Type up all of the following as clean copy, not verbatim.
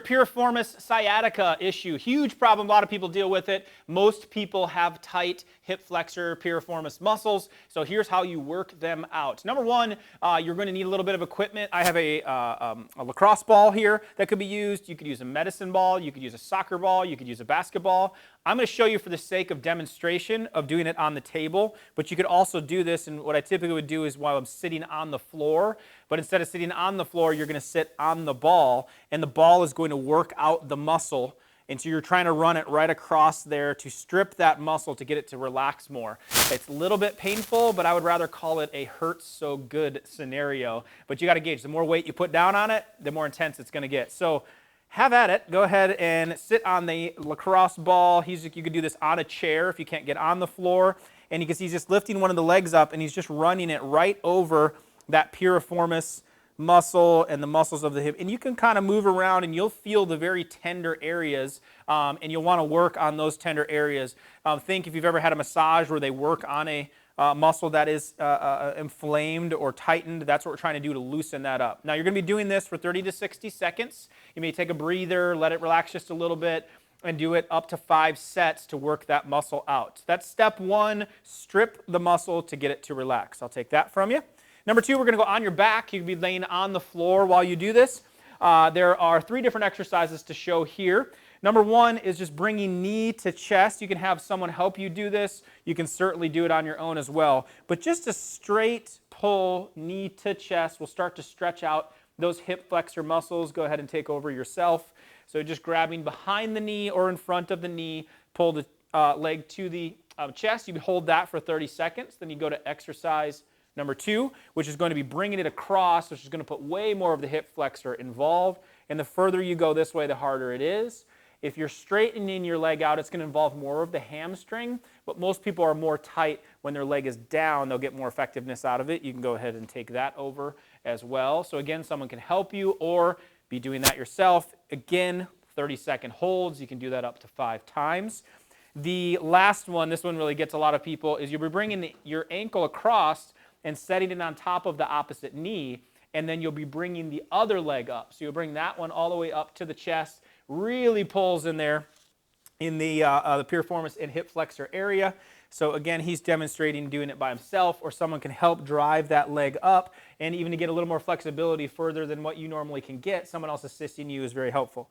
piriformis sciatica issue. Huge problem. A lot of people deal with it. Most people have tight hip flexor piriformis muscles. So here's how you work them out. Number one, you're going to need a little bit of equipment. I have a lacrosse ball here that could be used. You could use a medicine ball. You could use a soccer ball. You could use a basketball. I'm going to show you for the sake of demonstration of doing it on the table, but you could also do this, and what I typically would do is while I'm sitting on the floor, but instead of sitting on the floor, you're going to sit on the ball, and the ball is going to work out the muscle, and so you're trying to run it right across there to strip that muscle to get it to relax more. It's a little bit painful, but I would rather call it a hurts so good scenario, but you got to gauge. The more weight you put down on it, the more intense it's going to get. So have at it. Go ahead and sit on the lacrosse ball. You could do this on a chair if you can't get on the floor. And you can see he's just lifting one of the legs up, and he's just running it right over that piriformis muscle and the muscles of the hip. And you can kind of move around, and you'll feel the very tender areas, and you'll want to work on those tender areas. Think if you've ever had a massage where they work on a muscle that is inflamed or tightened. That's what we're trying to do to loosen that up. Now you're going to be doing this for 30 to 60 seconds. You may take a breather, let it relax just a little bit, and do it up to 5 sets to work that muscle out. That's step one, strip the muscle to get it to relax. I'll take that from you. Number two, we're going to go on your back. You can be laying on the floor while you do this. There are 3 different exercises to show here. Number one is just bringing knee to chest. You can have someone help you do this. You can certainly do it on your own as well. But just a straight pull, knee to chest, will start to stretch out those hip flexor muscles. Go ahead and take over yourself. So just grabbing behind the knee or in front of the knee, pull the leg to the chest. You hold that for 30 seconds. Then you go to exercise number 2, which is going to be bringing it across, which is going to put way more of the hip flexor involved. And the further you go this way, the harder it is. If you're straightening your leg out, it's going to involve more of the hamstring, but most people are more tight when their leg is down. They'll get more effectiveness out of it. You can go ahead and take that over as well. So again, someone can help you or be doing that yourself. Again, 30-second holds. You can do that up to 5 times. The last one, this one really gets a lot of people, is you'll be bringing your ankle across and setting it on top of the opposite knee, and then you'll be bringing the other leg up. So you'll bring that one all the way up to the chest, really pulls in there in the piriformis and hip flexor area. So again, he's demonstrating doing it by himself, or someone can help drive that leg up, and even to get a little more flexibility further than what you normally can get, someone else assisting you is very helpful.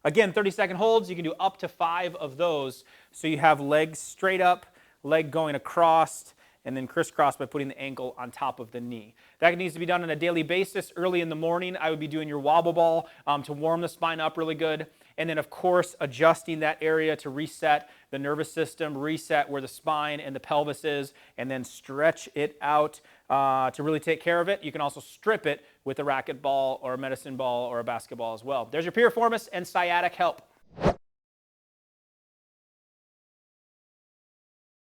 Again, 30-second holds, you can do up to 5 of those. So you have legs straight up, leg going across, and then crisscross by putting the ankle on top of the knee. That needs to be done on a daily basis. Early in the morning, I would be doing your wobble ball to warm the spine up really good. And then, of course, adjusting that area to reset the nervous system, reset where the spine and the pelvis is, and then stretch it out to really take care of it. You can also strip it with a racket ball or a medicine ball or a basketball as well. There's your piriformis and sciatic help.